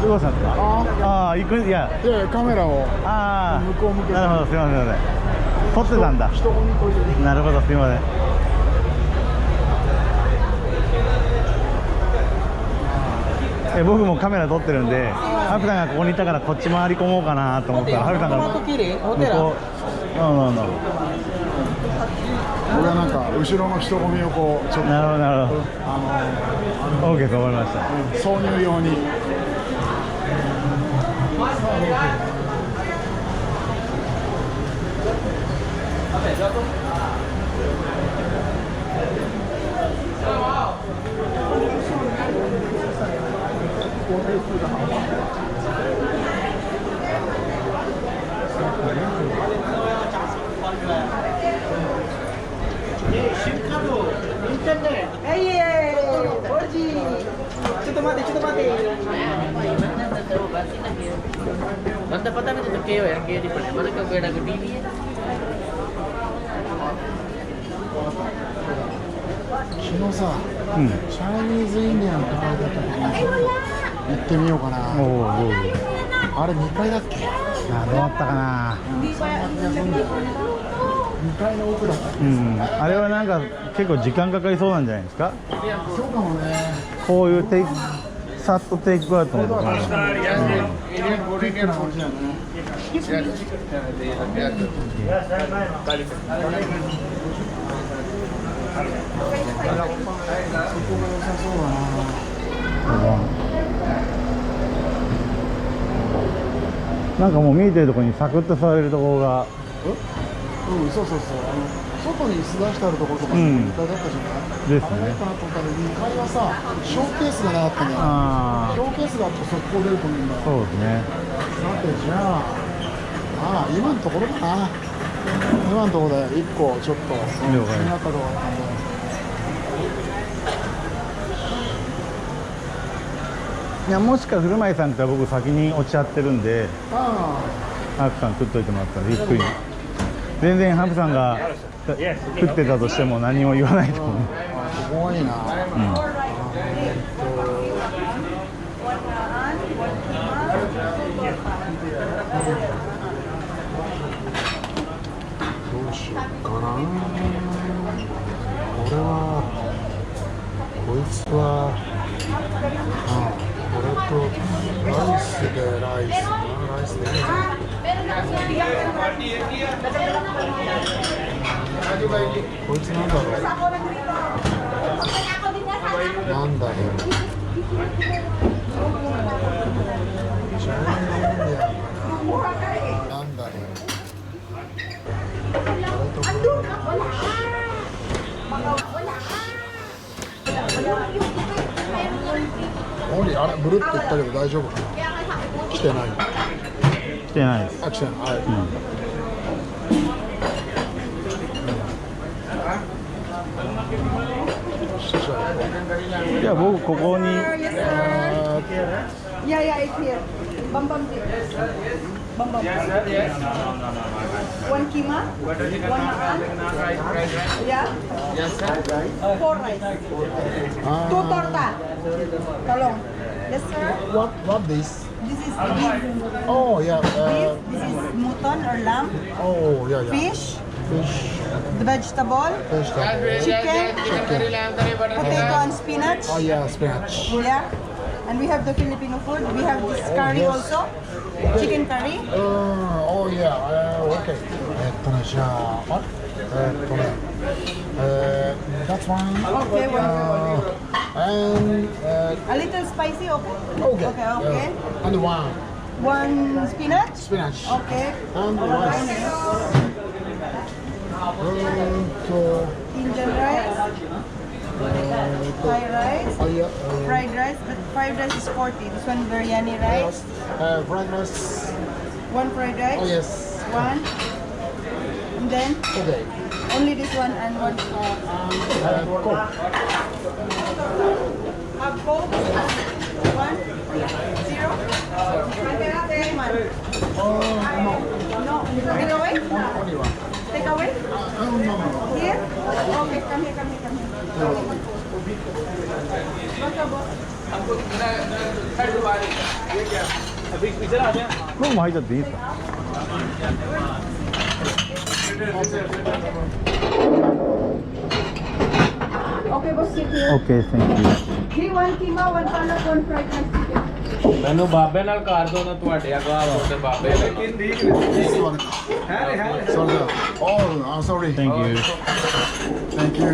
どうしたんですか。ああ、行く、いやカメラをああ向こう向けて。なるほど、すいません、すいません。撮ってたんだ。人混みこいで。なるほど、すいません。僕もカメラ撮ってるんで、ハルさんがここにいたからこっち回り込もうかなと思ったら、ハルさんが向こう、俺はなんか後ろの人混みをこうちょっと、なるほどなるほど、OK と思いました。挿入用に。Banda pa tayo dito kayo ya, kayo di pa. Mana ka pera ko TV? 昨日さ、チャイニーズインディアンって書いてあったから、行ってみようかな。おお、どうぞ。あれ2階だっけ？どうだったかな。2階の奥だった。あれはなんか結構時間かかりそうなんじゃないですか。そうかもね。こういうさっとテイクアウトのところ。なんかもう見えてるところにサクッと座れるところが。そうそうそう。外に椅子出してあるところとか2階だったじゃない。ですね。あれがいいかなと思ったら2階はさ、ショーケースがなかったんだよ。ショーケースがあって速攻出ると思うんだ。そうですね。さてじゃあ、今のところかな。今のところで1個ちょっと気になったところがあったんで。いや、もしか古舞さんって僕先に落ちちゃってるんで、ハーフさん食っといてもらったらゆっくり。全然ハーフさんが食ってたとしても何も言わないと思う。すごいな。どうしようかな。これはこいつはこれとライスでライスでこいつなんだろう。なんだろう。ジャイアンなんだろう。あれブルって言ったけど大丈夫かな。来てない。来てないです。あ、来てない。はい。じゃあ僕ここに。One kima, one makan, ya, four rice, two torta. Tolong, yes sir. What this? This is beef. Oh yeah. Beef. This is mutton or lamb. Oh yeah. Fish. Fish. The vegetable. Chicken. Potato and spinach. Oh yeah, spinach. Yeah. And we have the Filipino food. We have this curry also. Chicken curry. Oh yeah. Okay. じゃあ、that's one. Okay, one. And A little spicy, okay? okay. Okay. And one. One spinach. Spinach. Okay. And rice. Indian rice. Thai rice. Oh yeah. Fried rice, but fried rice is 40. This one biryani rice. Fried rice. One fried rice. Oh yes. One. And then Okay. only this one and one. Coke. Have Coke. One. Zero. This one. No. No. Take away. Only one. Take away. No. Here. Okay. Come here. Come here. Come here. Basta boss. 僕も入っちゃっていいですか。Okay, boss, sit here. OK thank you Three, one keema, one palak, one fried rice chicken. ਮੈਨੂੰ ਬਾਬੇ ਨਾਲ ਕਰ ਦੋ ਨਾ ਤੁਹਾਡੇ ਅਗਵਾ ਵਾਸਤੇ ਬਾਬੇ Sorry. thank you Thank you.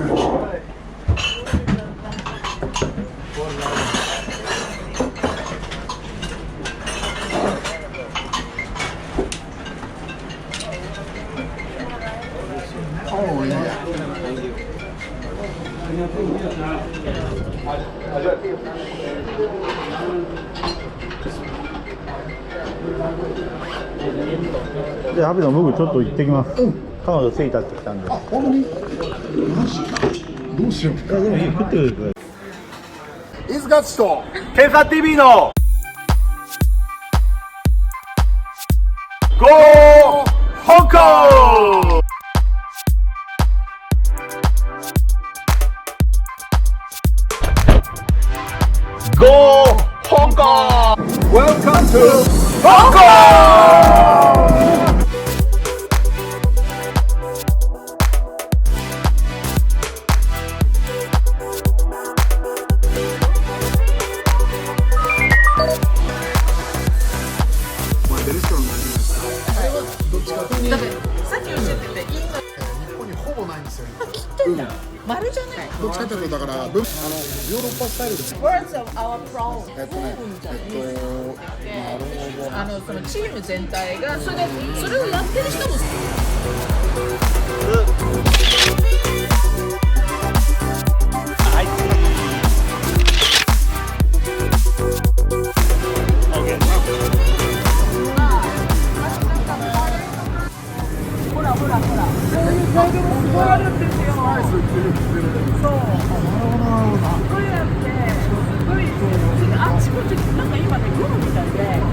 Oh yeah. じゃあハピさん僕ちょっと行ってきます。彼女着いたって来たんで。本当にマジどうしよう。でもいい食ってくれてくれ。飯塚敦とKen3Tvの Go 香港。Go 香港。Welcome to 香港。レストランがありますか。あれはどっちかというとさっきおっしゃってたインド日本にほぼないんですよ。切ってんだ丸じゃないどっちかというとだからヨーロッパスタイルです。Words of our proud なるほど。そのチーム全体がそれをやってる人もあっちこっちなんか今ねグルみたいで